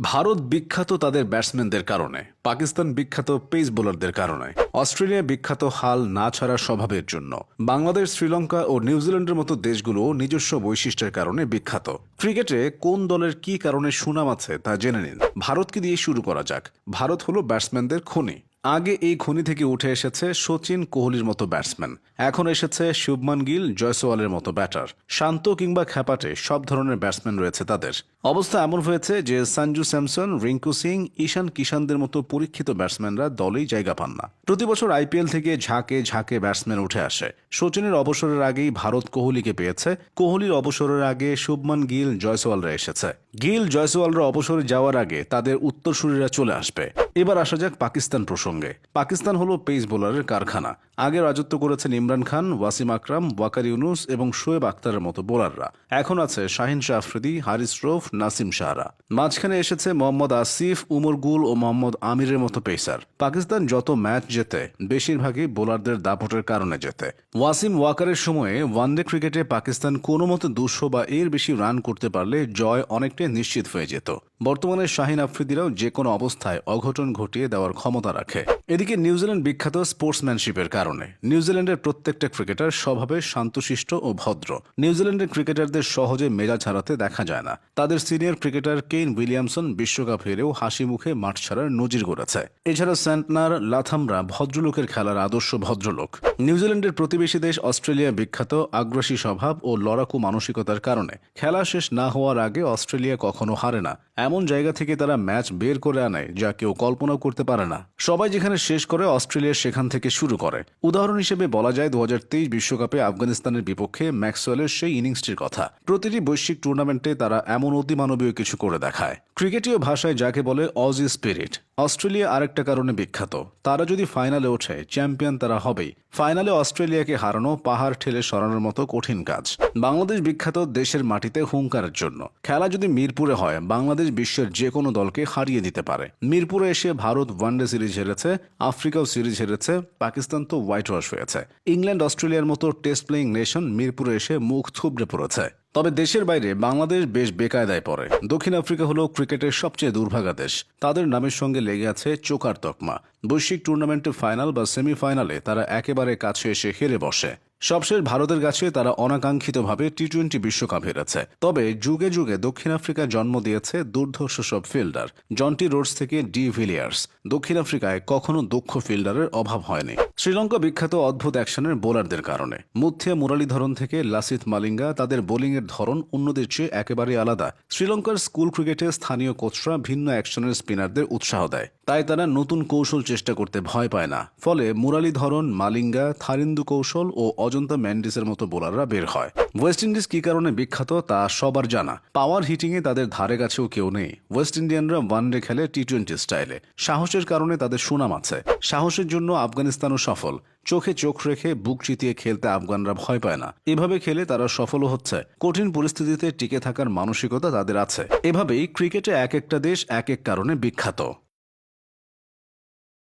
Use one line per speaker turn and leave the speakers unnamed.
ভারত বিখ্যাত তাদের ব্যাটসম্যানদের কারণে, পাকিস্তান বিখ্যাত পেস বোলারদের কারণে, অস্ট্রেলিয়া বিখ্যাত হাল না ছাড়া স্বভাবের জন্য, বাংলাদেশ, শ্রীলঙ্কা ও নিউজিল্যান্ডের মতো দেশগুলো নিজস্ব বৈশিষ্ট্যের কারণে বিখ্যাত। ক্রিকেটে কোন দলের কী কারণে সুনাম আছে তা জেনে নিন। ভারতকে দিয়ে শুরু করা যাক। ভারত হলো ব্যাটসম্যানদের খনি। আগে এই খনি থেকে উঠে এসেছে সচিন, কোহলির মতো ব্যাটসম্যান। এখন এসেছে শুভমান গিল, জয়সওয়ালের মতো ব্যাটার। শান্ত কিংবা খ্যাপাটে সব ধরনের ব্যাটসম্যান রয়েছে তাদের। অবস্থা এমন হয়েছে যে সঞ্জু স্যামসন, রিঙ্কু সিং, ঈশান কিষানদের মতো পরীক্ষিত ব্যাটসম্যানরা দলেই জায়গা পান না। প্রতি বছর আইপিএল থেকে ঝাঁকে ঝাঁকে ব্যাটসম্যান উঠে আসে। সচিনের অবসরের আগেই ভারত কোহলিকে পেয়েছে, কোহলির অবসরের আগে শুভমান গিল, জয়সওয়ালরা এসেছে। গিল, জয়সওয়ালরা অবসরে যাওয়ার আগে তাদের উত্তরসূরিরা চলে আসবে। এবার আসা যাক পাকিস্তান প্রসঙ্গে। পাকিস্তান হলো পেস বোলারের কারখানা। আগে রাজত্ব করেছেন ইমরান খান, ওয়াসিম আকরাম, ওয়াকার ইউনুস এবং শোয়েব আখতারের মতো বোলাররা। এখন আছে শাহিন শাহ আফ্রিদি, হারিস রৌফ, নাসিম শাহরা। মাঝখানে এসেছে মোহাম্মদ আসিফ, উমর গুল ও মোহাম্মদ আমিরের মতো পেসার। পাকিস্তান যত ম্যাচ জেতে বেশিরভাগই বোলারদের দাপটের কারণে জেতে। ওয়াসিম ওয়াকারের সময়ে ওয়ানডে ক্রিকেটে পাকিস্তান কোনো মতে 200 বা এর বেশি রান করতে পারলে জয় অনেকটাই নিশ্চিত হয়ে যেত। বর্তমানে শাহিন আফ্রিদিরাও যে কোনো অবস্থায় অঘটন ঘটিয়ে দেওয়ার ক্ষমতা রাখে। এদিকে নিউজিল্যান্ড বিখ্যাত স্পোর্টসম্যানশিপের কারণে। নিউজিল্যান্ডের প্রত্যেকটা ক্রিকেটার স্বভাবে শান্তশিষ্ট ও ভদ্র। নিউজিল্যান্ডের ক্রিকেটারদের সহজে মেজাজ হারাতে দেখা যায় না। তাদের সিনিয়র ক্রিকেটার কেইন উইলিয়ামসন বিশ্বকাপ হেরেও হাসি মুখে মাঠ ছাড়ার নজির গড়েছে। এছাড়া স্যান্টনার, লাথামরা ভদ্রলোকের খেলার আদর্শ ভদ্রলোক। নিউজিল্যান্ডের প্রতিবেশী দেশ অস্ট্রেলিয়া বিখ্যাত আগ্রাসী স্বভাব ও লড়াকু মানসিকতার কারণে। খেলা শেষ না হওয়ার আগে অস্ট্রেলিয়া কখনো হারে না। এমন জায়গা থেকে তারা ম্যাচ বের করে আনে যা কেউ কল্পনাও করতে পারে না। সবাই যেখানে শেষ করে অস্ট্রেলিয়া সেখান থেকে শুরু করে। উদাহরণ হিসেবে বলা যায় 2023 বিশ্বকাপে আফগানিস্তানের বিপক্ষে ম্যাক্সওয়েলের সেই ইনিংসটির কথা। প্রতিটি বৈশ্বিক টুর্নামেন্টে তারা এমন অতিমানবীয় কিছু করে দেখায়। ক্রিকেটীয় ভাষায় যাকে বলে অজি স্পিরিট। অস্ট্রেলিয়া আরেকটা কারণে বিখ্যাত। তারা যদি ফাইনালে ওঠে, চ্যাম্পিয়ন তারা হবেই। ফাইনালে অস্ট্রেলিয়াকে হারানো পাহাড় ঠেলে সরানোর মতো কঠিন কাজ। বাংলাদেশ বিখ্যাত দেশের মাটিতে হুঙ্কারের জন্য। খেলা যদি মিরপুরে হয়, বাংলাদেশ বিশ্বের যে কোনো দলকে হারিয়ে দিতে পারে। মিরপুরে এসে ভারত ওয়ানডে সিরিজ হেরেছে, আফ্রিকাও সিরিজ হেরেছে, পাকিস্তান তো হোয়াইট ওয়াশ হয়েছে। ইংল্যান্ড, অস্ট্রেলিয়ার মতো টেস্ট প্লেয়িং নেশন মিরপুরে এসে মুখ থুবড়ে পড়েছে। তবে দেশের বাইরে বাংলাদেশ বেশ বেকায়দায় পড়ে। দক্ষিণ আফ্রিকা হলো ক্রিকেটের সবচেয়ে দুর্ভাগা দেশ। তাদের নামের সঙ্গে লেগে আছে চোকার তকমা। বৈশ্বিক টুর্নামেন্টে ফাইনাল বা সেমিফাইনালে তারা একেবারে কাছে এসে হেরে বসে। সবশেষ ভারতের কাছে তারা অনাকাঙ্ক্ষিতভাবে টি-20 বিশ্বকাপ হেরেছে। তবে যুগে যুগে দক্ষিণ আফ্রিকা জন্ম দিয়েছে দুর্ধর্ষ সব ফিল্ডার। জন্টি রোডস থেকে ডি ভিলিয়ার্স। দক্ষিণ আফ্রিকায় কখনো দক্ষ ফিল্ডারের অভাব হয়নি। শ্রীলঙ্কা বিখ্যাত অদ্ভুত অ্যাকশনের বোলারদের কারণে। মুথিয়া মুরালীধরন থেকে লাসিথ মালিঙ্গা, তাদের বোলিংয়ের ধরন অন্যদের চেয়ে একেবারে আলাদা। শ্রীলঙ্কার স্কুল ক্রিকেটে স্থানীয় কোচরা ভিন্ন অ্যাকশনের স্পিনারদের উৎসাহ দেয়। তাই তারা নতুন কৌশল চেষ্টা করতে ভয় পায় না। ফলে মুরালীধরন, মালিঙ্গা, থারিন্দু কৌশল ও অজন্তা ম্যান্ডিসের মতো বোলাররা বের হয়। ওয়েস্ট ইন্ডিজ কি কারণে বিখ্যাত তা সবার জানা। পাওয়ার হিটিংয়ে তাদের ধারে কাছেও কেউ নেই। ওয়েস্ট ইন্ডিয়ানরা ওয়ানডে খেলে টি-20 স্টাইলে। সাহসের কারণে তাদের সুনাম আছে। সাহসের জন্য আফগানিস্তানও সফল। চোখে চোখ রেখে বুক চিতিয়ে খেলতে আফগানরা ভয় পায় না। এভাবে খেলে তারা সফলও হচ্ছে। কঠিন পরিস্থিতিতে টিকে থাকার মানসিকতা তাদের আছে। এভাবেই ক্রিকেটে এক একটা দেশ এক এক কারণে বিখ্যাত।